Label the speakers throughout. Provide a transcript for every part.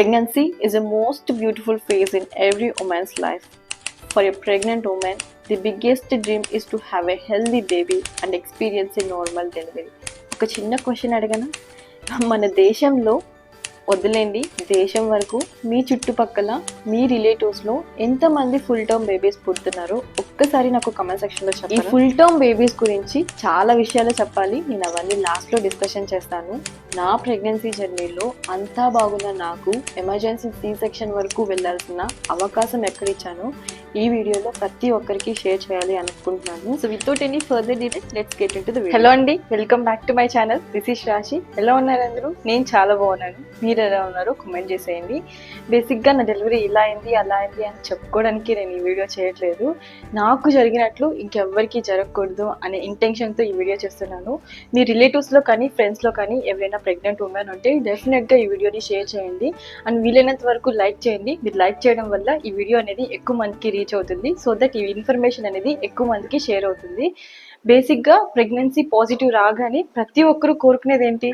Speaker 1: Pregnancy is the most beautiful phase in every woman's life. For a pregnant woman, the biggest dream is to have a healthy baby and experience a normal delivery. ఒక చిన్న question అడగనా? మన దేశంలో వదిలేండి, దేశం వరకు మీ చుట్టుపక్కల మీ రిలేటివ్స్లో ఎంతమంది ఫుల్ టర్మ్ బేబీస్ పుడుతున్నారో ఒక్కసారి నాకు కమెంట్ సెక్షన్లో చెప్పండి. ఈ ఫుల్ టర్మ్ బేబీస్ గురించి చాలా విషయాలు చెప్పాలి, నేను అవన్నీ లాస్ట్లో డిస్కషన్ చేస్తాను. నా ప్రెగ్నెన్సీ జర్నీలో అంతా బాగున్న నాకు ఎమర్జెన్సీ సి సెక్షన్ వరకు వెళ్ళాల్సిన అవకాశం ఎక్కడిచ్చానో ఈ వీడియోలో ప్రతి ఒక్కరికి షేర్ చేయాలి అనుకుంటున్నాను. So without any further delay let's get into the video. Hello అండి, welcome back to my channel. This is Rashi. ఎలా ఉన్నారు అందరూ? నేను చాలా బాగున్నాను. మీరు ఎలా ఉన్నారో కామెంట్ చేసేయండి. బేసిక్గా నా డెలివరీ ఇలా అయింది అలా అయింది అని చెప్పుకోవడానికి నేను ఈ వీడియో చేయట్లేదు. నాకు జరిగినట్లు ఇంకెవ్వరికి జరగకూడదు అనే ఇంటెన్షన్తో ఈ వీడియో చేస్తున్నాను. మీ రిలేటివ్స్లో కానీ ఫ్రెండ్స్లో కానీ ఎవరైనా ప్రెగ్నెంట్ ఉమెన్ ఉంటే డెఫినెట్గా ఈ వీడియోని షేర్ చేయండి అండ్ వీలైనంత వరకు లైక్ చేయండి. మీరు లైక్ చేయడం వల్ల ఈ వీడియో అనేది ఎక్కువ మందికి రీచ్ అవుతుంది. సో దట్ ఈ ఇన్ఫర్మేషన్ అనేది ఎక్కువ మందికి షేర్ అవుతుంది. బేసిక్గా ప్రెగ్నెన్సీ పాజిటివ్ రాగానే ప్రతి ఒక్కరూ కోరుకునేది ఏంటి?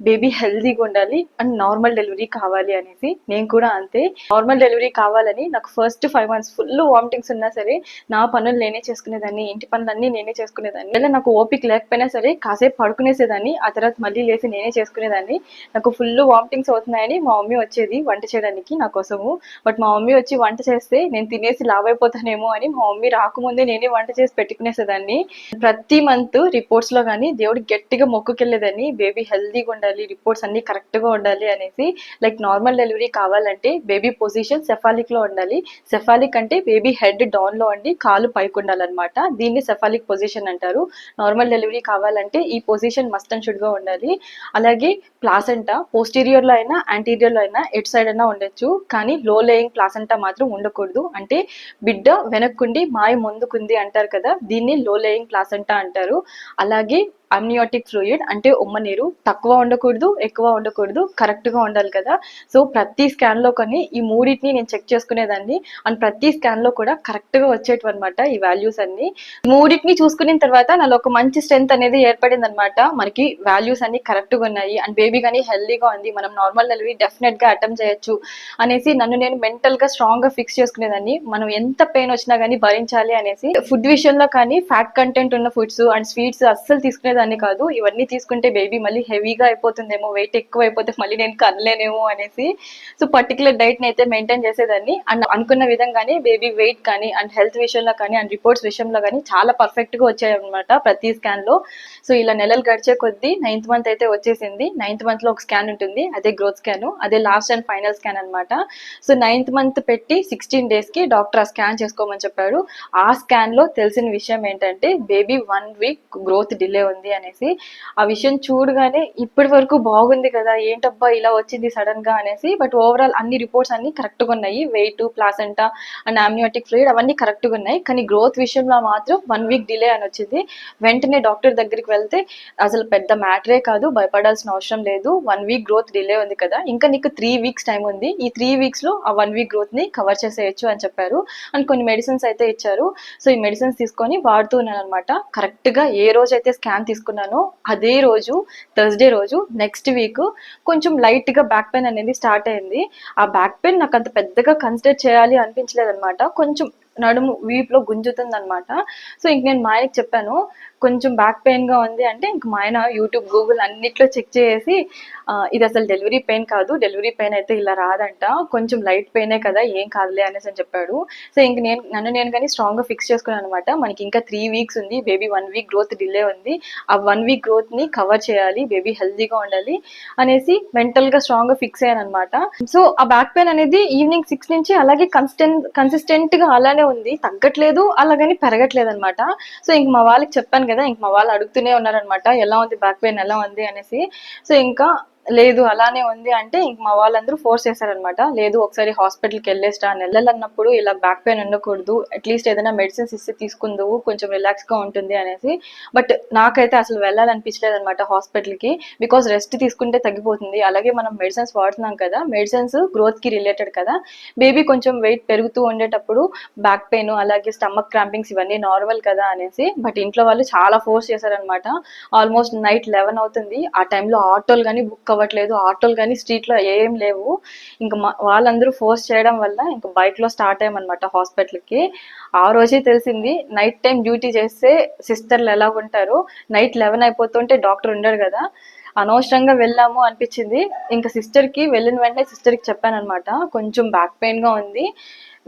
Speaker 1: బేబీ హెల్దీగా ఉండాలి అండ్ నార్మల్ డెలివరీ కావాలి అనేసి. నేను కూడా అంతే, నార్మల్ డెలివరీ కావాలని నాకు ఫస్ట్ 5 months ఫుల్ వామిటింగ్స్ ఉన్నా సరే నా పనులు నేనే చేసుకునేదాన్ని, ఇంటి పనులన్నీ నేనే చేసుకునేదాన్ని. ఇలా నాకు ఓపిక లేకపోయినా సరే కాసేపు పడుకునేసేదాన్ని, ఆ తర్వాత మళ్ళీ లేచి నేనే చేసుకునేదాన్ని. నాకు ఫుల్ వామిటింగ్స్ అవుతున్నాయని మా మమ్మీ వచ్చేది వంట చేయడానికి నా కోసము. బట్ మా మమ్మీ వచ్చి వంట చేస్తే నేను తినేసి లావ్ అయిపోతానేమో అని మా మమ్మీ రాకముందే నేనే వంట చేసి పెట్టుకునేసేదాన్ని. ప్రతి మంత్ రిపోర్ట్స్ లో కానీ దేవుడికి గట్టిగా మొక్కుకెళ్ళేదాన్ని, బేబీ హెల్దీగా ఉండాలి, రిపోర్ట్స్ అన్ని కరెక్ట్ గా ఉండాలి అనేసి. లైక్ నార్మల్ డెలివరీ కావాలంటే బేబీ పొజిషన్ సెఫాలిక్ లో ఉండాలి. సెఫాలిక్ అంటే బేబీ హెడ్ డౌన్ లో ఉండి కాలు పైకి ఉండాలన్నమాట. దీన్ని సెఫాలిక్ పొజిషన్ అంటారు. నార్మల్ డెలివరీ కావాలంటే ఈ పొజిషన్ మస్ట్ అండ్ షుడ్ గా ఉండాలి. అలాగే ప్లాసెంటా పోస్టీరియర్ లో అయినా యాంటీరియర్ లో అయినా ఎట్ సైడ్ అయినా ఉండొచ్చు, కానీ లో లేయింగ్ ప్లాసెంటా మాత్రం ఉండకూడదు. అంటే బిడ్డ వెనక్కుండి మాయ ముందుకుంది అంటారు కదా, దీన్ని లో లేయింగ్ ప్లాసెంటా అంటారు. అలాగే అమ్నియోటిక్ ఫ్లూయిడ్ అంటే ఉమ్మ నీరు తక్కువ ఉండకూడదు, ఎక్కువ ఉండకూడదు, కరెక్ట్ గా ఉండాలి కదా. సో ప్రతి స్కాన్ లో కానీ ఈ మూడింటిని నేను చెక్ చేసుకునేదాన్ని అండ్ ప్రతి స్కాన్ లో కూడా కరెక్ట్ గా వచ్చేటివి అనమాట ఈ వాల్యూస్ అన్ని. మూడింటిని చూసుకున్న తర్వాత నాలో ఒక మంచి స్ట్రెంత్ అనేది ఏర్పడింది అనమాట. మనకి వాల్యూస్ అన్ని కరెక్ట్ గా ఉన్నాయి అండ్ బేబీ కానీ హెల్దీగా ఉంది, మనం నార్మల్ డెలివరీ డెఫినెట్ గా అటెంప్ట్ చేయొచ్చు అనేసి నన్ను నేను మెంటల్ గా స్ట్రాంగ్ గా ఫిక్స్ చేసుకునేదాన్ని. మనం ఎంత పెయిన్ వచ్చినా కానీ భరించాలి అనేసి. ఫుడ్ విషయంలో కానీ ఫ్యాట్ కంటెంట్ ఉన్న ఫుడ్స్ అండ్ స్వీట్స్ అస్సలు తీసుకునేదాన్ని కాదు. ఇవన్నీ తీసుకుంటే బేబీ మళ్ళీ హెవీగా అయిపోతుందేమో, వెయిట్ ఎక్కువ అయిపోతే మళ్ళీ నేను కనలేనేమో అనేసి. సో పర్టికులర్ డైట్ ని అయితే మెయింటైన్ చేసేదాన్ని అండ్ అనుకున్న విధంగానే బేబీ వెయిట్ కానీ అండ్ హెల్త్ విషయంలో కానీ అండ్ రిపోర్ట్స్ విషయంలో కానీ చాలా పర్ఫెక్ట్ గా వచ్చాయి అనమాట ప్రతి స్కాన్ లో. సో ఇలా నెలలు గడిచే కొద్దీ 9th month అయితే వచ్చేసింది. 9th month లో ఒక స్కాన్ ఉంటుంది, అదే గ్రోత్ స్కాన్, అదే లాస్ట్ అండ్ ఫైనల్ స్కాన్ అనమాట. సో 9th month పెట్టి 16 days కి డాక్టర్ ఆ స్కాన్ చేసుకోమని చెప్పాడు. ఆ స్కాన్ లో తెలిసిన విషయం ఏంటంటే బేబీ 1 week గ్రోత్ డిలే ఉంది అనేసి. ఆ విషయం చూడగానే ఇప్పటి వరకు బాగుంది కదా, ఏంటబ్బా ఇలా వచ్చింది సడన్ గా అనేసి. బట్ ఓవరాల్ అన్ని రిపోర్ట్స్ అన్ని కరెక్ట్ గా ఉన్నాయి. Weight, placenta and amniotic fluid అవన్నీ కరెక్ట్ గా ఉన్నాయి. కానీ గ్రోత్ విషయంలో మాత్రం 1 week డిలే అని వచ్చింది. వెంటనే డాక్టర్ దగ్గరికి వెళ్తే అసలు పెద్ద మ్యాటరే కాదు, భయపడాల్సిన అవసరం లేదు, 1 week గ్రోత్ డిలే ఉంది కదా, ఇంకా నీకు 3 weeks టైం ఉంది, ఈ 3 weeks లో ఆ 1 week గ్రోత్ ని కవర్ చేసేయచ్చు అని చెప్పారు. అండ్ కొన్ని మెడిసిన్స్ అయితే ఇచ్చారు. సో ఈ మెడిసిన్స్ తీసుకొని వాడుతూ ఉన్నాను అనమాట. కరెక్ట్ గా ఏ రోజు అయితే స్కాన్ తీసుకున్నానో అదే రోజు థర్స్డే రోజు నెక్స్ట్ వీక్ కొంచెం లైట్ గా బ్యాక్ పెయిన్ అనేది స్టార్ట్ అయింది. ఆ బ్యాక్ పెయిన్ నాకు అంత పెద్దగా కన్సిడర్ చేయాలి అనిపించలేదు అనమాట. కొంచెం నడుము వీపులో గుంజుతుంది అనమాట. సో ఇంక నేను మా ఆయనకి చెప్పాను కొంచెం బ్యాక్ పెయిన్ గా ఉంది అంటే, ఇంక మా ఆయన యూట్యూబ్, గూగుల్ అన్నిట్లో చెక్ చేసి ఇది అసలు డెలివరీ పెయిన్ కాదు, డెలివరీ పెయిన్ అయితే ఇలా రాదంట, కొంచెం లైట్ పెయినే కదా, ఏం కాదులే అనేసి అని చెప్పాడు. సో ఇంక నన్ను నేను కానీ స్ట్రాంగ్ గా ఫిక్స్ చేసుకున్నాను అనమాట. మనకి ఇంకా 3 weeks ఉంది, బేబీ 1 week గ్రోత్ డిలే ఉంది, ఆ 1 week గ్రోత్ ని కవర్ చేయాలి, బేబీ హెల్దీగా ఉండాలి అనేసి మెంటల్ గా స్ట్రాంగ్ గా ఫిక్స్ అయ్యాను అనమాట. సో ఆ బ్యాక్ పెయిన్ అనేది ఈవినింగ్ 6 నుంచి అలాగే కన్సిస్టెంట్ గా అలానే ఉంది, తగ్గట్లేదు అలాగని పెరగట్లేదు అనమాట. సో ఇంక మా వాళ్ళకి చెప్పాను కదా, ఇంక మా వాళ్ళు అడుగుతూనే ఉన్నారనమాట ఎలా ఉంది బ్యాక్ పెయిన్ ఎలా ఉంది అనేసి. సో ఇంకా లేదు అలానే ఉంది అంటే ఇంక మా వాళ్ళందరూ ఫోర్స్ చేశారనమాట, లేదు ఒకసారి హాస్పిటల్కి వెళ్ళేస్తా, నెలలన్నప్పుడు ఇలా బ్యాక్ పెయిన్ ఉండకూడదు, అట్లీస్ట్ ఏదైనా మెడిసిన్స్ ఇస్తే తీసుకుందువు, కొంచెం రిలాక్స్ గా ఉంటుంది అనేసి. బట్ నాకైతే అసలు వెళ్ళాలనిపించలేదు అనమాట హాస్పిటల్కి, బికాస్ రెస్ట్ తీసుకుంటే తగ్గిపోతుంది. అలాగే మనం మెడిసిన్స్ వాడుతున్నాం కదా, మెడిసిన్స్ గ్రోత్ కి రిలేటెడ్ కదా, బేబీ కొంచెం వెయిట్ పెరుగుతూ ఉండేటప్పుడు బ్యాక్ పెయిన్ అలాగే స్టమక్ క్రాంపింగ్స్ ఇవన్నీ నార్మల్ కదా అనేసి. బట్ ఇంట్లో వాళ్ళు చాలా ఫోర్స్ చేశారనమాట. ఆల్మోస్ట్ నైట్ 11 అవుతుంది, ఆ టైంలో ఆటోలు కానీ బుక్ అవ్వట్లేదు, ఆటోలు కానీ స్ట్రీట్లో ఏం లేవు. ఇంకా వాళ్ళందరూ ఫోర్స్ చేయడం వల్ల ఇంకా బైక్లో స్టార్ట్ అయ్యామన్నమాట హాస్పిటల్కి. ఆ రోజే తెలిసింది నైట్ టైం డ్యూటీ చేస్తే సిస్టర్లు ఎలా ఉంటారు, నైట్ 11 అయిపోతుంటే డాక్టర్ ఉండడు కదా, అనవసరంగా వెళ్ళాము అనిపించింది. ఇంకా సిస్టర్కి వెళ్ళిన వెంటనే సిస్టర్కి చెప్పాను అనమాట, కొంచెం బ్యాక్ పెయిన్గా ఉంది,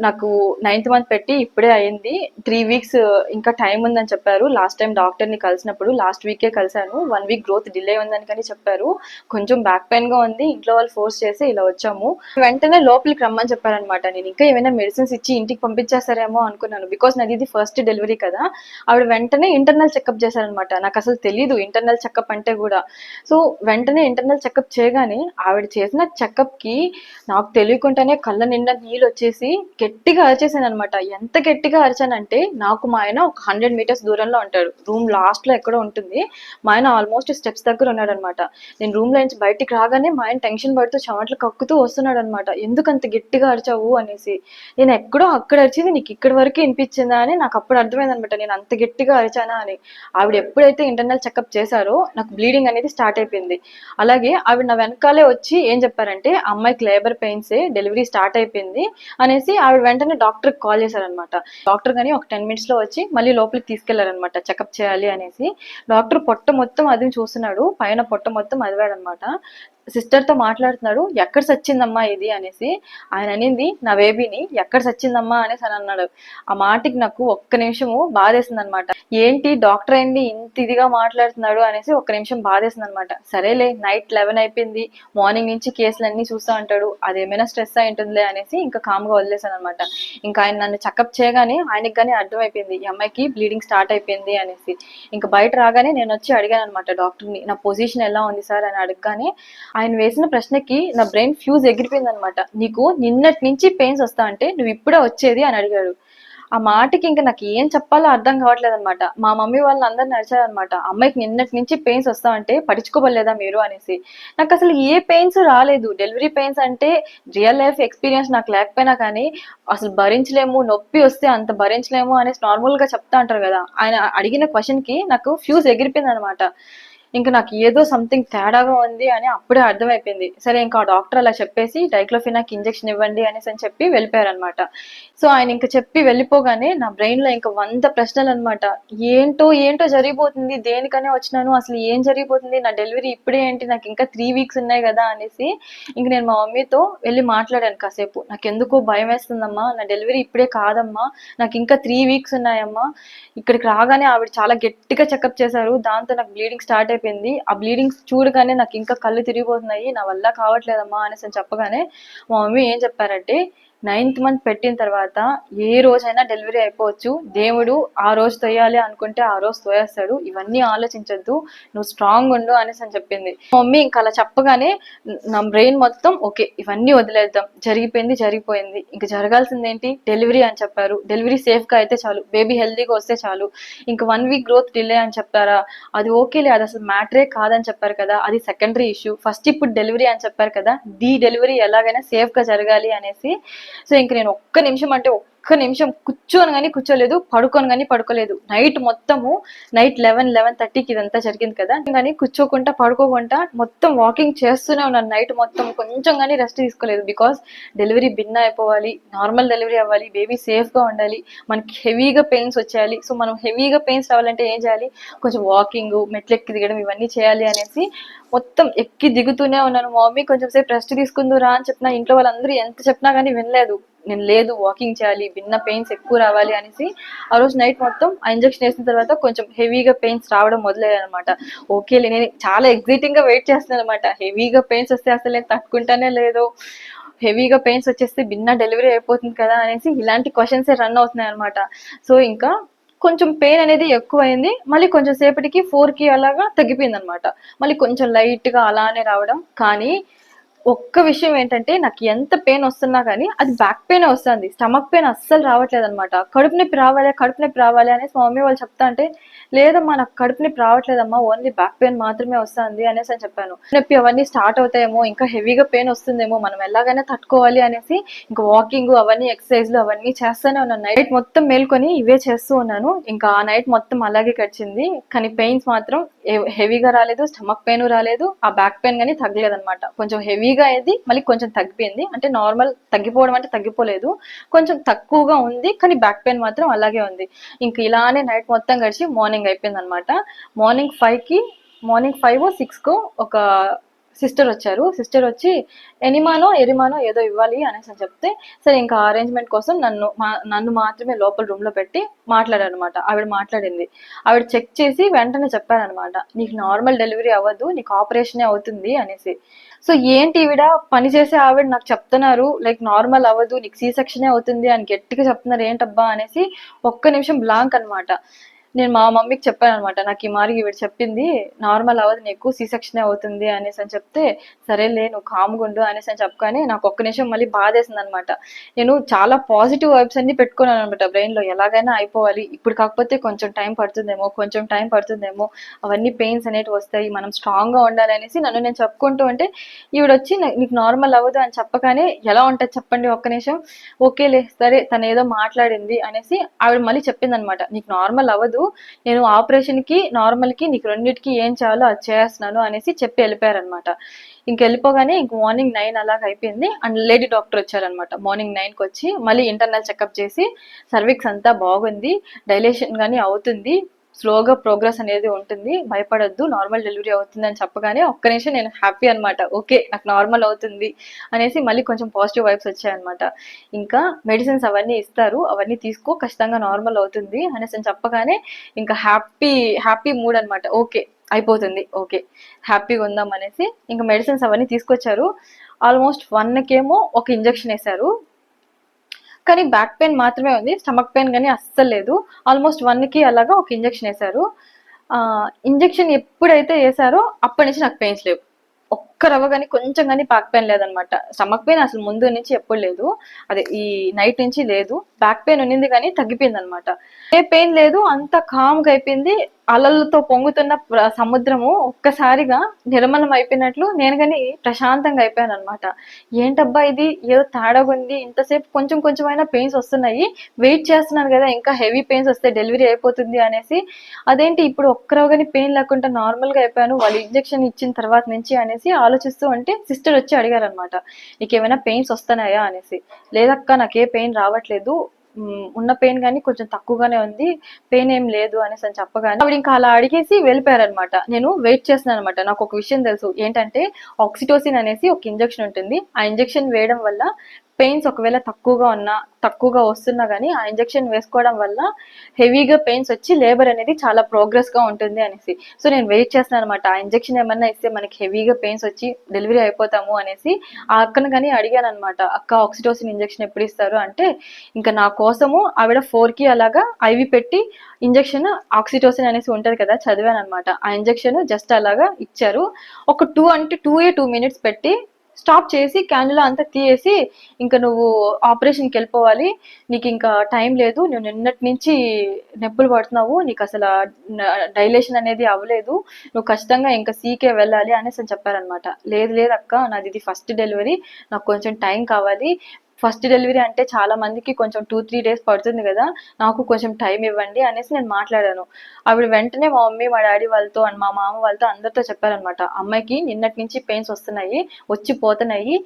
Speaker 1: నాకు 9th మంత్ పెట్టి ఇప్పుడే అయింది, 3 వీక్స్ ఇంకా టైం ఉందని చెప్పారు. లాస్ట్ టైం డాక్టర్ని కలిసినప్పుడు లాస్ట్ వీకే కలిశాను, 1 వీక్ గ్రోత్ డిలే ఉందని కానీ చెప్పారు. కొంచెం బ్యాక్ పెయిన్గా ఉంది, ఇంట్లో వాళ్ళు ఫోర్స్ చేసి ఇలా వచ్చాము. వెంటనే లోపలికి రమ్మని చెప్పారనమాట. నేను ఇంకా ఏమైనా మెడిసిన్స్ ఇచ్చి ఇంటికి పంపించేస్తారేమో అనుకున్నాను, బికాస్ నాది ఇది ఫస్ట్ డెలివరీ కదా. ఆవిడ వెంటనే ఇంటర్నల్ చెకప్ చేశారనమాట. నాకు అసలు తెలీదు ఇంటర్నల్ చెకప్ అంటే కూడా. సో వెంటనే ఇంటర్నల్ చెకప్ చేయగానే ఆవిడ చేసిన చెకప్కి నాకు తెలియకుండానే కళ్ళ నిండా నీళ్ళు వచ్చేసి గట్టిగా అరిచేసాను అనమాట. ఎంత గట్టిగా అరిచానంటే, నాకు మా ఆయన ఒక 100 మీటర్స్ దూరంలో ఉంటాడు, రూమ్ లాస్ట్ లో ఎక్కడో ఉంటుంది. మా ఆయన ఆల్మోస్ట్ స్టెప్స్ దగ్గర ఉన్నాడు అనమాట. నేను రూమ్ లో నుంచి బయటికి రాగానే మా ఆయన టెన్షన్ పడుతూ చెమటలు కక్కుతూ వస్తున్నాడు అనమాట. ఎందుకు అంత గట్టిగా అరిచావు అనేసి. నేను ఎక్కడో అక్కడ అరిచింది నీకు ఇక్కడి వరకు వినిపించిందా అని నాకు అప్పుడు అర్థమైంది అనమాట, నేను అంత గట్టిగా అరిచానా అని. ఆవిడ ఎప్పుడైతే ఇంటర్నల్ చెకప్ చేశారో నాకు బ్లీడింగ్ అనేది స్టార్ట్ అయిపోయింది. అలాగే ఆవిడ నా వెనకాలే వచ్చి ఏం చెప్పారంటే, అమ్మాయికి లేబర్ పెయిన్స్, డెలివరీ స్టార్ట్ అయిపోయింది అనేసి ఆవిడ వెంటనే డాక్టర్ కాల్ చేశారనమాట. డాక్టర్ గాని ఒక 10 minutes లో వచ్చి మళ్ళీ లోపలికి తీసుకెళ్లారనమాట చెకప్ చేయాలి అనేసి. డాక్టర్ పొట్ట మొత్తం అది చూస్తున్నాడు, పైన పొట్ట మొత్తం అదివాడనమాట. సిస్టర్ తో మాట్లాడుతున్నాడు, ఎక్కడ సచ్చిందమ్మా ఇది అనేసి. ఆయన అనింది, నా బేబీని ఎక్కడ సచ్చిందమ్మా అనేసి అని అన్నాడు. ఆ మాటకి నాకు ఒక్క నిమిషము బాధేసింది అనమాట. ఏంటి డాక్టర్ అయింది ఇంత ఇదిగా మాట్లాడుతున్నాడు అనేసి ఒక్క నిమిషం బాధేసింది అనమాట. సరేలే, నైట్ 11 అయిపోయింది, మార్నింగ్ నుంచి కేసులన్నీ చూస్తూ ఉంటాడు, అదేమైనా స్ట్రెస్ అయి ఉంటుందిలే అనేసి ఇంకా కామ్గా వదిలేసాను అనమాట. ఇంకా ఆయన నన్ను చెకప్ చేయగానే ఆయనకి కానీ అర్థమైపోయింది ఈ అమ్మాయికి బ్లీడింగ్ స్టార్ట్ అయిపోయింది అనేసి. ఇంకా బయట రాగానే నేను వచ్చి అడిగాను అనమాట డాక్టర్ని, నా పొజిషన్ ఎలా ఉంది సార్ అని అడగగానే ఆయన వేసిన ప్రశ్నకి నా బ్రెయిన్ ఫ్యూజ్ ఎగిరిపోయింది అనమాట. నీకు నిన్నటి నుంచి పెయిన్స్ వస్తా అంటే నువ్వు ఇప్పుడే వచ్చేది అని అడిగాడు. ఆ మాటకి ఇంకా నాకు ఏం చెప్పాలో అర్థం కావట్లేదు అనమాట. మా మమ్మీ వాళ్ళని అందరిని నడిచారనమాట, అమ్మాయికి నిన్నటి నుంచి పెయిన్స్ వస్తా అంటే పట్టించుకోవలేదా మీరు అనేసి. నాకు అసలు ఏ పెయిన్స్ రాలేదు. డెలివరీ పెయిన్స్ అంటే రియల్ లైఫ్ ఎక్స్పీరియన్స్ నాకు లేకపోయినా కానీ అసలు భరించలేము, నొప్పి వస్తే అంత భరించలేము అనేసి నార్మల్ గా చెప్తా అంటారు కదా. ఆయన అడిగిన క్వశ్చన్ కి నాకు ఫ్యూజ్ ఎగిరిపోయింది అనమాట. ఇంకా నాకు ఏదో సంథింగ్ తేడాగా ఉంది అని అప్పుడే అర్థమైపోయింది. సరే ఇంకా డాక్టర్ అలా చెప్పేసి డైక్లోఫినాక్ ఇంజెక్షన్ ఇవ్వండి అనేసి అని చెప్పి వెళ్ళిపోయారనమాట. సో ఆయన ఇంకా చెప్పి వెళ్ళిపోగానే నా బ్రెయిన్ లో ఇంకా 100 ప్రశ్నలు అనమాట. ఏంటో ఏంటో జరిగిపోతుంది, దేనికనే వచ్చినాను, అసలు ఏం జరిగిపోతుంది, నా డెలివరీ ఇప్పుడే ఏంటి, నాకు ఇంకా 3 వీక్స్ ఉన్నాయి కదా అనేసి. ఇంక నేను మా మమ్మీతో వెళ్ళి మాట్లాడాను కాసేపు. నాకు ఎందుకో భయం వేస్తుందమ్మా, నా డెలివరీ ఇప్పుడే కాదమ్మా, నాకు ఇంకా 3 వీక్స్ ఉన్నాయమ్మా. ఇక్కడికి రాగానే ఆవిడ చాలా గట్టిగా చెకప్ చేశారు, దాంతో నాకు బ్లీడింగ్ స్టార్ట్ అయిపోయింది. ఆ బ్లీడింగ్స్ చూడగానే నాకు ఇంకా కళ్ళు తిరిగిపోతున్నాయి, నా వల్ల కావట్లేదమ్మా అనేసి అని చెప్పగానే మా మమ్మీ ఏం చెప్పారంటే, 9th మంత్ పెట్టిన తర్వాత ఏ రోజైనా డెలివరీ అయిపోవచ్చు, దేవుడు ఆ రోజు తోయాలి అనుకుంటే ఆ రోజు తోయేస్తాడు, ఇవన్నీ ఆలోచించొద్దు, నువ్వు స్ట్రాంగ్ ఉండు అనేసి అని చెప్పింది. మమ్మీ ఇంకా అలా చెప్పగానే నా బ్రెయిన్ మొత్తం ఓకే ఇవన్నీ వదిలేద్దాం, జరిగిపోయింది జరిగిపోయింది, ఇంకా జరగాల్సింది ఏంటి, డెలివరీ అని చెప్పారు, డెలివరీ సేఫ్ గా అయితే చాలు, బేబీ హెల్దీగా వస్తే చాలు. ఇంకా 1 వీక్ గ్రోత్ డిలే అని చెప్తారా, అది ఓకేలే, అది అసలు మ్యాటరే కాదని చెప్పారు కదా, అది సెకండరీ ఇష్యూ. ఫస్ట్ ఇప్పుడు డెలివరీ అని చెప్పారు కదా, ది డెలివరీ ఎలాగైనా సేఫ్ గా జరగాలి అనేసి. సో ఇంక నేను ఒక్క నిమిషం అంటే ఒక్క నిమిషం కూర్చోను కానీ కూర్చోలేదు, పడుకోను కానీ పడుకోలేదు. నైట్ 11-11:30కి ఇదంతా జరిగింది కదా, కానీ కూర్చోకుండా పడుకోకుండా మొత్తం వాకింగ్ చేస్తూనే ఉన్నాను నైట్ మొత్తం, కొంచెం కానీ రెస్ట్ తీసుకోలేదు. బికాస్ డెలివరీ భిన్న అయిపోవాలి, నార్మల్ డెలివరీ అవ్వాలి, బేబీ సేఫ్ గా ఉండాలి, మనకి హెవీగా పెయిన్స్ వచ్చేయాలి. సో మనం హెవీగా పెయిన్స్ రావాలంటే ఏం చేయాలి, కొంచెం వాకింగ్, మెట్లు ఎక్కి దిగడం ఇవన్నీ చేయాలి అనేసి మొత్తం ఎక్కి దిగుతూనే ఉన్నాను. మా మమ్మీ కొంచెం సేపు రెస్ట్ తీసుకుందురా అని చెప్పినా, ఇంట్లో వాళ్ళందరూ ఎంత చెప్పినా కానీ వినలేదు. నేను లేదు, వాకింగ్ చేయాలి, భిన్న పెయిన్స్ ఎక్కువ రావాలి అనేసి ఆ రోజు నైట్ మొత్తం ఆ ఇంజెక్షన్ వేసిన తర్వాత కొంచెం హెవీగా పెయిన్స్ రావడం మొదలయ్యాయి అనమాట. ఓకే, నేను చాలా ఎగ్జైటింగ్ గా వెయిట్ చేస్తున్నాను అనమాట. హెవీగా పెయిన్స్ వస్తే అసలు నేను తట్టుకుంటానే లేదు, హెవీగా పెయిన్స్ వచ్చేస్తే భిన్న డెలివరీ అయిపోతుంది కదా అనేసి ఇలాంటి క్వశ్చన్స్ రన్ అవుతున్నాయి అనమాట. సో ఇంకా కొంచెం పెయిన్ అనేది ఎక్కువైంది, మళ్ళీ కొంచెం సేపటికి 4కి అలాగా తగ్గిపోయింది అనమాట. మళ్ళీ కొంచెం లైట్ గా అలానే రావడం. కానీ ఒక్క విషయం ఏంటంటే నాకు ఎంత పెయిన్ వస్తున్నా కానీ అది బ్యాక్ పెయిన్ వస్తుంది, స్టమక్ పెయిన్ అస్సలు రావట్లేదు అనమాట. కడుపు నొప్పి రావాలి అనేసి మా మమ్మీ వాళ్ళు చెప్తా అంటే, లేదమ్మా నాకు కడుపు నొప్పి రావట్లేదమ్మా, ఓన్లీ బ్యాక్ పెయిన్ మాత్రమే వస్తుంది అనేసి అని చెప్పాను. నొప్పి అవన్నీ స్టార్ట్ అవుతాయేమో, ఇంకా హెవీగా పెయిన్ వస్తుందేమో, మనం ఎలాగైనా తట్టుకోవాలి అనేసి ఇంకా వాకింగ్ అవన్నీ ఎక్సర్సైజ్లు అవన్నీ చేస్తూనే ఉన్నాను. నైట్ మొత్తం మేల్కొని ఇవే చేస్తూ ఉన్నాను. ఇంకా ఆ నైట్ మొత్తం అలాగే గడిచింది. కానీ పెయిన్స్ మాత్రం హెవీగా రాలేదు, స్టమక్ పెయిన్ రాలేదు, ఆ బ్యాక్ పెయిన్ కానీ తగ్గలేదు అనమాట. కొంచెం హెవీగా అయింది, మళ్ళీ కొంచెం తగ్గిపోయింది. అంటే నార్మల్ తగ్గిపోవడం అంటే తగ్గిపోలేదు, కొంచెం తక్కువగా ఉంది, కానీ బ్యాక్ పెయిన్ మాత్రం అలాగే ఉంది. ఇంక ఇలానే నైట్ మొత్తం గడిచి మార్నింగ్ అయిపోయింది అనమాట. మార్నింగ్ 5కి, మార్నింగ్ 5-6కో ఒక సిస్టర్ వచ్చి ఎరిమానో ఏదో ఇవ్వాలి అనేసి అని చెప్తే, సరే ఇంకా అరేంజ్మెంట్ కోసం నన్ను మాత్రమే లోపల రూమ్ లో పెట్టి మాట్లాడారనమాట. ఆవిడ మాట్లాడింది. ఆవిడ చెక్ చేసి వెంటనే చెప్పారనమాట, నీకు నార్మల్ డెలివరీ అవ్వదు, నీకు ఆపరేషనే అవుతుంది అనేసి. సో ఏంటి ఈవిడ పని చేసే ఆవిడ నాకు చెప్తున్నారు లైక్ నార్మల్ అవ్వదు, నీకు సి సెక్షనే అవుతుంది అని గట్టిగా చెప్తున్నారు, ఏంటబ్బా అనేసి ఒక్క నిమిషం బ్లాంక్ అనమాట. నేను మా మమ్మీకి చెప్పాను అనమాట, నాకు ఈ మారి ఈవిడ చెప్పింది నార్మల్ అవ్వదు, నీకు సి సెక్షనే అవుతుంది అనేసి అని చెప్తే, సరేలే నువ్వు కామ్గా ఉండు అనేసి అని చెప్పగానే నాకు ఒక్క నిమిషం మళ్ళీ బాధేసింది అనమాట. నేను చాలా పాజిటివ్ వైబ్స్ అన్ని పెట్టుకున్నాను అనమాట బ్రెయిన్ లో, ఎలాగైనా అయిపోవాలి, ఇప్పుడు కాకపోతే కొంచెం టైం పడుతుందేమో, అవన్నీ పెయిన్స్ అనేవి వస్తాయి, మనం స్ట్రాంగ్ గా ఉండాలి అనేసి నన్ను నేను చెప్పుకుంటూ ఉంటే, ఈవిడ వచ్చి నీకు నార్మల్ అవ్వదు అని చెప్పగానే ఎలా ఉంటుంది చెప్పండి ఒక్క నిమిషం. ఓకేలే సరే తను ఏదో మాట్లాడింది అనేసి ఆవిడ మళ్ళీ చెప్పింది అనమాట, నీకు నార్మల్ అవ్వదు, నేను ఆపరేషన్ కి నార్మల్ కి నీకు రెండింటికి ఏం చేయాలో అది చేస్తున్నాను అనేసి చెప్పి వెళ్ళిపోయారనమాట. వెళ్ళిపోగానే ఇంక మార్నింగ్ 9 అలాగ అయిపోయింది. అండ్ లేడీ డాక్టర్ వచ్చారనమాట. మార్నింగ్ 9కి వచ్చి మళ్ళీ ఇంటర్నల్ చెకప్ చేసి, సర్విక్స్ అంతా బాగుంది, డైలేషన్ గానీ అవుతుంది, స్లోగా ప్రోగ్రెస్ అనేది ఉంటుంది, భయపడొద్దు, నార్మల్ డెలివరీ అవుతుంది అని చెప్పగానే ఒక్క నిమిషం నేను హ్యాపీ అనమాట. ఓకే నాకు నార్మల్ అవుతుంది అనేసి మళ్ళీ కొంచెం పాజిటివ్ వైబ్స్ వచ్చాయన్నమాట. ఇంకా మెడిసిన్స్ అవన్నీ ఇస్తారు, అవన్నీ తీసుకో, ఖచ్చితంగా నార్మల్ అవుతుంది అనేసి అని చెప్పగానే ఇంకా హ్యాపీ మూడ్ అనమాట. ఓకే అయిపోతుంది, ఓకే హ్యాపీగా ఉందాం అనేసి ఇంకా మెడిసిన్స్ అవన్నీ తీసుకొచ్చారు. ఆల్మోస్ట్ 1కేమో ఒక ఇంజెక్షన్ వేశారు, కానీ బ్యాక్ పెయిన్ మాత్రమే ఉంది, స్టమక్ పెయిన్ కానీ అస్సలు లేదు. ఆల్మోస్ట్ 1కి అలాగా ఒక ఇంజెక్షన్ వేశారు. ఇంజెక్షన్ ఎప్పుడైతే వేసారో అప్పటి నుంచి నాకు పెయిన్స్ లేవు, ఒక్క రవ్వ కానీ కొంచెం కానీ బ్యాక్ పెయిన్ లేదనమాట. స్టమక్ పెయిన్ అసలు ముందు నుంచి ఎప్పుడు లేదు, అదే ఈ నైట్ నుంచి లేదు. బ్యాక్ పెయిన్ ఉన్నింది కానీ తగ్గిపోయింది అనమాట. ఏ పెయిన్ లేదు, అంత కామ్గా అయిపోయింది. అలలతో పొంగుతున్న సముద్రము ఒక్కసారిగా నిర్మలం అయిపోయినట్లు నేను కానీ ప్రశాంతంగా అయిపోయాను అనమాట. ఏంటబ్బా ఇది ఏదో తేడాగా ఉంది, ఇంతసేపు కొంచెం కొంచెమైనా పెయిన్స్ వస్తున్నాయి, వెయిట్ చేస్తున్నాను కదా ఇంకా హెవీ పెయిన్స్ వస్తే డెలివరీ అయిపోతుంది అనేసి, అదేంటి ఇప్పుడు ఒక్కరోగాని పెయిన్ లేకుండా నార్మల్ గా అయిపోయాను వాళ్ళు ఇంజెక్షన్ ఇచ్చిన తర్వాత నుంచి అనేసి ఆలోచిస్తూ ఉంటే సిస్టర్ వచ్చి అడిగారు అనమాట, నీకేమైనా పెయిన్స్ వస్తున్నాయా అనేసి. లేదక్క నాకే పెయిన్ రావట్లేదు, ఉన్న పెయిన్ కానీ కొంచెం తక్కువగానే ఉంది, పెయిన్ ఏం లేదు అనేసి అని చెప్పగానే ఆవిడ ఇంకా అలా అడిగేసి వెళ్ళిపోయారనమాట. నేను వెయిట్ చేస్తున్నాను అనమాట. నాకు ఒక విషయం తెలుసు ఏంటంటే, ఆక్సిటోసిన్ అనేసి ఒక ఇంజెక్షన్ ఉంటుంది, ఆ ఇంజెక్షన్ వేయడం వల్ల పెయిన్స్ ఒకవేళ తక్కువగా వస్తున్నా కానీ ఆ ఇంజెక్షన్ వేసుకోవడం వల్ల హెవీగా పెయిన్స్ వచ్చి లేబర్ అనేది చాలా ప్రోగ్రెస్ గా ఉంటుంది అనేసి. సో నేను వెయిట్ చేస్తున్నాను అనమాట, ఆ ఇంజెక్షన్ ఏమన్నా ఇస్తే మనకి హెవీగా పెయిన్స్ వచ్చి డెలివరీ అయిపోతాము అనేసి ఆ అక్కను కానీ అడిగాను అనమాట, అక్క ఆక్సిటోసిన్ ఇంజెక్షన్ ఎప్పుడు ఇస్తారు అంటే, ఇంకా నా కోసము ఆవిడ 4కి అలాగా ఐవి పెట్టి ఇంజెక్షన్ ఆక్సిటోసిన్ అనేసి ఉంటది కదా చదివాను అనమాట. ఆ ఇంజెక్షన్ జస్ట్ అలాగా ఇచ్చారు. ఒక 2 మినిట్స్ పెట్టి స్టాప్ చేసి క్యాన్యులా అంతా తీయేసి, ఇంకా నువ్వు ఆపరేషన్కి వెళ్ళిపోవాలి, నీకు ఇంకా టైం లేదు, నువ్వు నిన్నటి నుంచి నొప్పులు పడుతున్నావు, నీకు అసలు డైలేషన్ అనేది అవ్వలేదు, నువ్వు ఖచ్చితంగా ఇంకా సీకే వెళ్ళాలి అనేసి అని చెప్పారనమాట. లేదు అక్క నాది ఇది ఫస్ట్ డెలివరీ, నాకు కొంచెం టైం కావాలి, ఫస్ట్ డెలివరీ అంటే చాలా మందికి కొంచెం 2-3 డేస్ పడుతుంది కదా, నాకు కొంచెం టైం ఇవ్వండి అనేసి నేను మాట్లాడాను. ఆవిడ వెంటనే మా మమ్మీ మా డాడీ వాళ్ళతో అండ్ మా మామ వాళ్ళతో అందరితో చెప్పారనమాట, అమ్మాయికి నిన్నటి నుంచి పెయిన్స్ వస్తున్నాయి, వచ్చి పోతున్నాయి,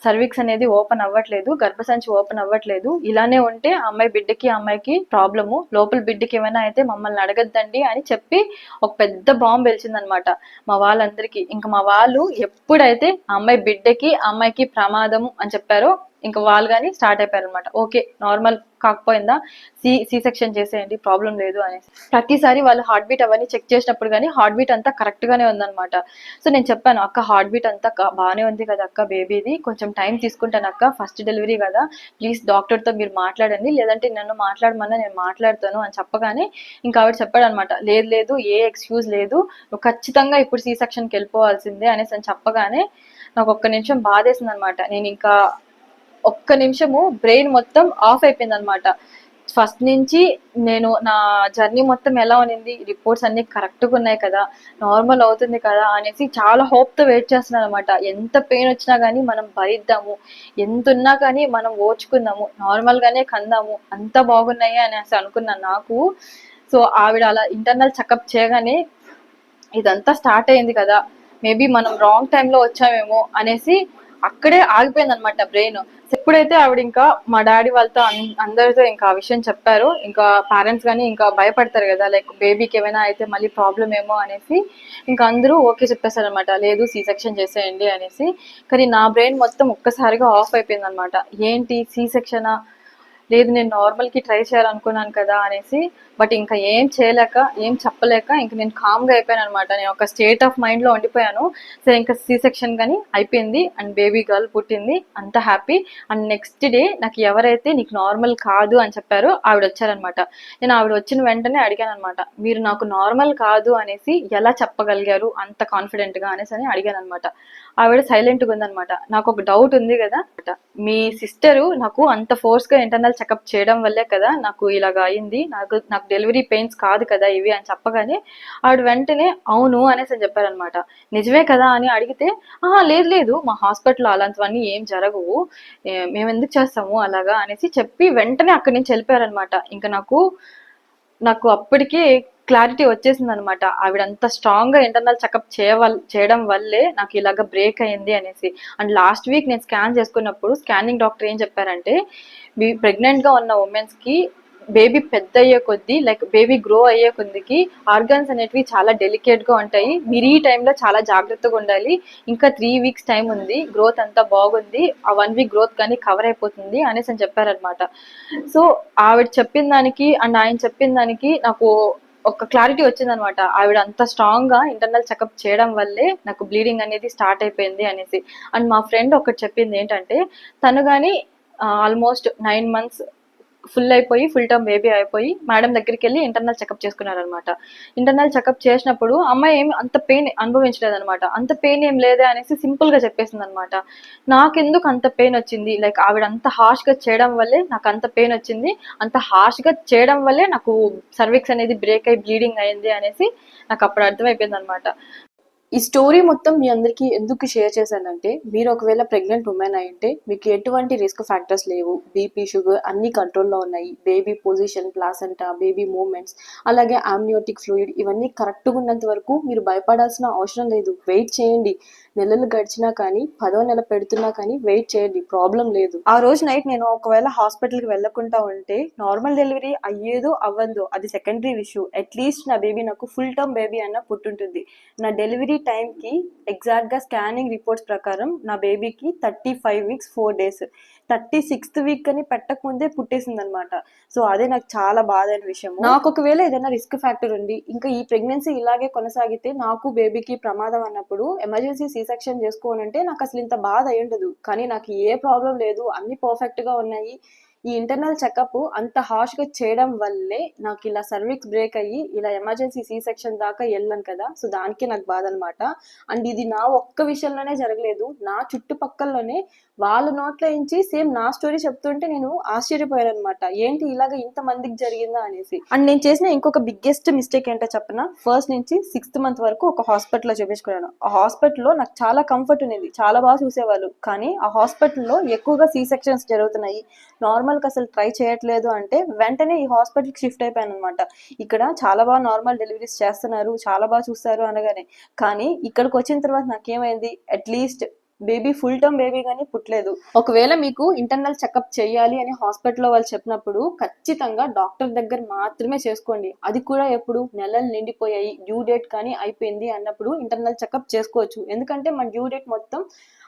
Speaker 1: సర్విక్స్ అనేది ఓపెన్ అవ్వట్లేదు, గర్భసంచి ఓపెన్ అవ్వట్లేదు, ఇలానే ఉంటే అమ్మాయికి ప్రాబ్లము, లోపల బిడ్డకి ఏమైనా అయితే మమ్మల్ని అడగద్దండి అని చెప్పి ఒక పెద్ద బాంబు వెలిచిందనమాట మా వాళ్ళందరికీ. ఇంకా మా వాళ్ళు ఎప్పుడైతే అమ్మాయికి ప్రమాదము అని చెప్పారో ఇంకా వాళ్ళు కానీ స్టార్ట్ అయిపోయారు అనమాట. ఓకే నార్మల్ కాకపోయిందా, సి సెక్షన్ చేసేయండి, ప్రాబ్లం లేదు అనేసి. ప్రతిసారి వాళ్ళు హార్ట్ బీట్ అవన్నీ చెక్ చేసినప్పుడు కానీ హార్ట్ బీట్ అంతా కరెక్ట్ గానే ఉందన్నమాట. సో నేను చెప్పాను, అక్క హార్ట్ బీట్ అంతా బాగానే ఉంది కదా అక్క, బేబీది కొంచెం టైం తీసుకుంటాను అక్క, ఫస్ట్ డెలివరీ కదా, ప్లీజ్ డాక్టర్తో మీరు మాట్లాడండి, లేదంటే నన్ను మాట్లాడమన్నా నేను మాట్లాడతాను అని చెప్పగానే ఇంకా ఆవిడ చెప్పాడు అనమాట, లేదు ఏ ఎక్స్క్యూజ్ లేదు, నువ్వు ఖచ్చితంగా ఇప్పుడు సి సెక్షన్కి వెళ్ళిపోవాల్సిందే అనేసి అని చెప్పగానే నాకు ఒక్క నిమిషం బాధేసింది అనమాట. నేను ఇంకా ఒక్క నిమిషము బ్రెయిన్ మొత్తం ఆఫ్ అయిపోయింది అనమాట. ఫస్ట్ నుంచి నేను నా జర్నీ మొత్తం ఎలా ఉన్నింది, రిపోర్ట్స్ అన్ని కరెక్ట్గా ఉన్నాయి కదా, నార్మల్ అవుతుంది కదా అనేసి చాలా హోప్తో వెయిట్ చేస్తున్నాను అనమాట. ఎంత పెయిన్ వచ్చినా కానీ మనం భరిద్దాము, ఎంత ఉన్నా కానీ మనం ఓర్చుకుందాము, నార్మల్గానే కందాము, అంత బాగున్నాయి అనేసి అనుకున్నాను నాకు. సో ఆవిడ అలా ఇంటర్నల్ చెకప్ చేయగానే ఇదంతా స్టార్ట్ అయింది కదా, మేబీ మనం రాంగ్ టైంలో వచ్చామేమో అనేసి అక్కడే ఆగిపోయింది అనమాట బ్రెయిన్. ఎప్పుడైతే ఆవిడ ఇంకా మా డాడీ వాళ్ళతో అందరితో ఇంకా ఆ విషయం చెప్పారు, ఇంకా పేరెంట్స్ కానీ ఇంకా భయపడతారు కదా, లైక్ బేబీకి ఏమైనా అయితే మళ్ళీ ప్రాబ్లం ఏమో అనేసి ఇంకా అందరూ ఓకే చెప్పేశారు అనమాట, లేదు సి సెక్షన్ చేసేయండి అనేసి. కానీ నా బ్రెయిన్ మొత్తం ఒక్కసారిగా ఆఫ్ అయిపోయింది అనమాట. ఏంటి సి సెక్షనా, లేదు నేను నార్మల్కి ట్రై చేయాలనుకున్నాను కదా అనేసి. బట్ ఇంకా ఏం చేయలేక ఏం చెప్పలేక ఇంక నేను కామ్గా అయిపోయాను అనమాట. నేను ఒక స్టేట్ ఆఫ్ మైండ్లో ఉండిపోయాను. సరే ఇంకా సి సెక్షన్ కానీ అయిపోయింది అండ్ బేబీ గర్ల్ పుట్టింది, అంత హ్యాపీ. అండ్ నెక్స్ట్ డే నాకు ఎవరైతే నీకు నార్మల్ కాదు అని చెప్పారో ఆవిడ వచ్చారనమాట. నేను ఆవిడ వచ్చిన వెంటనే అడిగాను అనమాట, మీరు నాకు నార్మల్ కాదు అనేసి ఎలా చెప్పగలిగారు అంత కాన్ఫిడెంట్గా అనేసి అని అడిగాను అనమాట. ఆవిడ సైలెంట్గా ఉందనమాట. నాకు ఒక డౌట్ ఉంది కదా, మీ సిస్టరు నాకు అంత ఫోర్స్గా ఇంటర్నల్ చెకప్ చేయడం వల్లే కదా నాకు ఇలాగ అయింది, నాకు డెలివరీ పెయిన్స్ కాదు కదా ఇవి అని చెప్పగానే ఆవిడ వెంటనే అవును అనేసి అని చెప్పారనమాట. నిజమే కదా అని అడిగితే, లేదు లేదు మా హాస్పిటల్లో అలాంటివన్నీ ఏం జరగవు, మేము ఎందుకు చేస్తాము అలాగా అనేసి చెప్పి వెంటనే అక్కడి నుంచి వెళ్ళిపోయారనమాట. ఇంకా నాకు నాకు అప్పటికే క్లారిటీ వచ్చేసింది అనమాట, ఆవిడ అంత స్ట్రాంగ్ గా ఇంటర్నల్ చెకప్ చేయడం వల్లే నాకు ఇలాగ బ్రేక్ అయింది అనేసి. అండ్ లాస్ట్ వీక్ నేను స్కాన్ చేసుకున్నప్పుడు స్కానింగ్ డాక్టర్ ఏం చెప్పారంటే, మీ ప్రెగ్నెంట్ గా ఉన్న ఉమెన్స్ కి బేబీ పెద్ద అయ్యే కొద్దీ, లైక్ బేబీ గ్రో అయ్యే కొద్దికి ఆర్గన్స్ అనేటివి చాలా డెలికేట్ గా ఉంటాయి, మీరు ఈ టైంలో చాలా జాగ్రత్తగా ఉండాలి, ఇంకా 3 weeks టైం ఉంది, గ్రోత్ అంతా బాగుంది, ఆ 1 week గ్రోత్ కానీ కవర్ అయిపోతుంది అనేసి అని చెప్పారనమాట. సో ఆవిడ చెప్పిన దానికి అండ్ ఆయన చెప్పిన దానికి నాకు ఒక క్లారిటీ వచ్చిందనమాట, ఆవిడ అంత స్ట్రాంగ్ గా ఇంటర్నల్ చెకప్ చేయడం వల్లే నాకు బ్లీడింగ్ అనేది స్టార్ట్ అయిపోయింది అనేసి. అండ్ మా ఫ్రెండ్ ఒకటి చెప్పింది ఏంటంటే, తను కానీ ఆల్మోస్ట్ 9 months ఫుల్ అయిపోయి ఫుల్ టర్మ్ బేబీ అయిపోయి మేడం దగ్గరికి వెళ్ళి ఇంటర్నల్ చెకప్ చేసుకున్నారనమాట. ఇంటర్నల్ చెకప్ చేసినప్పుడు అమ్మాయి ఏమి అంత పెయిన్ అనుభవించలేదనమాట. అంత పెయిన్ ఏం లేదే అనేసి సింపుల్ గా చెప్పేసింది అనమాట. నాకెందుకు అంత పెయిన్ వచ్చింది, లైక్ ఆవిడ అంత హార్ష్ గా చేయడం వల్లే నాకు అంత పెయిన్ వచ్చింది, అంత హార్ష్ గా చేయడం వల్లే నాకు సర్విక్స్ అనేది బ్రేక్ అయ్యి బ్లీడింగ్ అయింది అనేసి నాకు అప్పుడు అర్థమైపోయింది అనమాట. ఈ స్టోరీ మొత్తం మీ అందరికీ ఎందుకు షేర్ చేశానంటే, మీరు ఒకవేళ ప్రెగ్నెంట్ ఉమెన్ అయింటే మీకు ఎటువంటి రిస్క్ ఫ్యాక్టర్స్ లేవు, బీపీ షుగర్ అన్ని కంట్రోల్లో ఉన్నాయి, baby position placenta baby movements అలాగే ఆమ్నియోటిక్ ఫ్లూయిడ్ ఇవన్నీ కరెక్ట్గా ఉన్నంత వరకు మీరు భయపడాల్సిన అవసరం లేదు. వెయిట్ చేయండి, నెలలు గడిచినా కానీ 10వ నెల పెడుతున్నా కానీ వెయిట్ చేయండి, ప్రాబ్లం లేదు. ఆ రోజు నైట్ నేను ఒకవేళ హాస్పిటల్కి వెళ్ళకుండా ఉంటే నార్మల్ డెలివరీ అయ్యేదో అవ్వదో అది సెకండరీ ఇష్యూ, అట్లీస్ట్ నా బేబీ నాకు ఫుల్ టర్మ్ బేబీ అన్న పుట్టుంటుంది. నా డెలివరీ టైంకి ఎగ్జాక్ట్గా స్కానింగ్ రిపోర్ట్స్ ప్రకారం నా బేబీకి 35 weeks 4 days, 36th week అని పెట్టకముందే పుట్టేసింది అనమాట. సో అదే నాకు చాలా బాధ అయిన విషయం. నాకు ఒకవేళ ఏదైనా రిస్క్ ఫ్యాక్టర్ ఉంది, ఇంకా ఈ ప్రెగ్నెన్సీ ఇలాగే కొనసాగితే నాకు బేబీకి ప్రమాదం అన్నప్పుడు ఎమర్జెన్సీ సి సెక్షన్ చేసుకోనంటే నాకు అసలు ఇంత బాధ అయి ఉండదు. కానీ నాకు ఏ ప్రాబ్లం లేదు, అన్ని పర్ఫెక్ట్గా ఉన్నాయి. ఈ ఇంటర్నల్ చెకప్ అంత హార్ష్గా చేయడం వల్లే నాకు ఇలా సర్విక్స్ బ్రేక్ అయ్యి ఇలా ఎమర్జెన్సీ సి సెక్షన్ దాకా వెళ్ళాను కదా, సో దానికే నాకు బాధ అనమాట. అండ్ ఇది నా ఒక్క విషయంలోనే జరగలేదు, నా చుట్టుపక్కలలోనే వాళ్ళ నోట్లో నుంచి సేమ్ నా స్టోరీ చెప్తుంటే నేను ఆశ్చర్యపోయాను అనమాట, ఏంటి ఇలాగ ఇంత మందికి జరిగిందా అనేసి. అండ్ నేను చేసిన ఇంకొక బిగ్గెస్ట్ మిస్టేక్ ఏంటో చెప్పనా, ఫస్ట్ నుంచి 6th month వరకు ఒక హాస్పిటల్లో చూపించుకున్నాను. ఆ హాస్పిటల్లో నాకు చాలా కంఫర్ట్ ఉండేది, చాలా బాగా చూసేవాళ్ళు. కానీ ఆ హాస్పిటల్లో ఎక్కువగా సి సెక్షన్స్ జరుగుతున్నాయి, నార్మల్కి అసలు ట్రై చేయట్లేదు అంటే వెంటనే ఈ హాస్పిటల్కి షిఫ్ట్ అయిపోయాను అనమాట. ఇక్కడ చాలా బాగా నార్మల్ డెలివరీస్ చేస్తున్నారు, చాలా బాగా చూస్తారు అనగానే. కానీ ఇక్కడికి వచ్చిన తర్వాత నాకేమైంది, at least baby full term baby కానీ పుట్టలేదు. ఒకవేళ మీకు ఇంటర్నల్ చెకప్ చేయాలి అని హాస్పిటల్లో వాళ్ళు చెప్పినప్పుడు ఖచ్చితంగా డాక్టర్ దగ్గర మాత్రమే చేసుకోండి. అది కూడా ఎప్పుడు నెలలు నిండిపోయాయి, డ్యూ డేట్ కానీ అయిపోయింది అన్నప్పుడు ఇంటర్నల్ చెకప్ చేసుకోవచ్చు. ఎందుకంటే మన డ్యూ డేట్ మొత్తం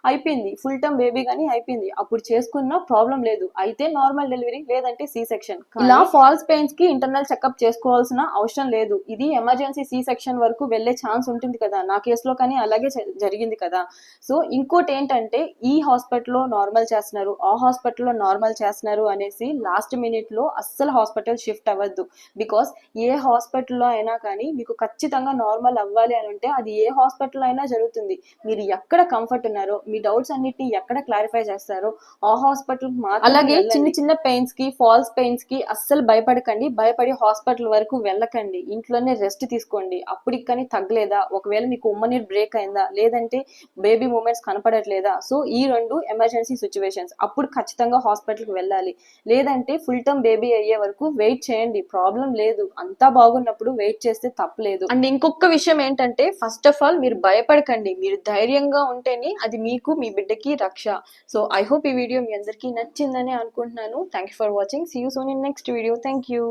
Speaker 1: అయిపోయింది, ఫుల్ టర్మ్ బేబీ కానీ అయిపోయింది, అప్పుడు చేసుకున్న ప్రాబ్లం లేదు. అయితే నార్మల్ డెలివరీ లేదంటే సి సెక్షన్. ఇలా ఫాల్స్ పెయిన్స్ కి ఇంటర్నల్ చెకప్ చేసుకోవాల్సిన అవసరం లేదు. ఇది ఎమర్జెన్సీ సి సెక్షన్ వరకు వెళ్లే ఛాన్స్ ఉంటుంది కదా, నా కేసులో కానీ అలాగే జరిగింది కదా. సో ఇంకోటి ఏంటంటే, ఈ హాస్పిటల్లో నార్మల్ చేస్తున్నారు, ఆ హాస్పిటల్లో నార్మల్ చేస్తున్నారు అనేసి లాస్ట్ మినిట్ లో అస్సలు హాస్పిటల్ షిఫ్ట్ అవ్వద్దు. బికాస్ ఏ హాస్పిటల్లో అయినా కానీ మీకు ఖచ్చితంగా నార్మల్ అవ్వాలి అని ఉంటే అది ఏ హాస్పిటల్ అయినా జరుగుతుంది. మీరు ఎక్కడ కంఫర్ట్ ఉన్నారో, మీ డౌట్స్ అన్నిటిని ఎక్కడ క్లారిఫై చేస్తారో ఆ హాస్పిటల్ మాత్రం. అలాగే చిన్న చిన్న పెయిన్స్ కి, ఫాల్స్ పెయిన్స్ కి అస్సలు భయపడకండి. భయపడి హాస్పిటల్ వరకు వెళ్ళకండి. ఇంట్లోనే రెస్ట్ తీసుకోండి. అప్పటికి కానీ తగ్గలేదా, ఒకవేళ మీకు ఉమ్మనీరు బ్రేక్ అయిందా, లేదంటే బేబీ మూమెంట్స్ కనపడట్లేదా, సో ఈ 2 ఎమర్జెన్సీ సిచ్యువేషన్స్. అప్పుడు ఖచ్చితంగా హాస్పిటల్కి వెళ్ళాలి. లేదంటే ఫుల్ టర్మ్ బేబీ అయ్యే వరకు వెయిట్ చేయండి. ప్రాబ్లం లేదు. అంతా బాగున్నప్పుడు వెయిట్ చేస్తే తప్పలేదు. అండ్ ఇంకొక విషయం ఏంటంటే, ఫస్ట్ ఆఫ్ ఆల్ మీరు భయపడకండి. మీరు ధైర్యంగా ఉంటేనే అది మీకు, మీ బిడ్డకి రక్ష. సో ఐ హోప్ ఈ వీడియో మీ అందరికీ నచ్చిందని అనుకుంటున్నాను. Thank you for watching. See you soon in next video. Thank you.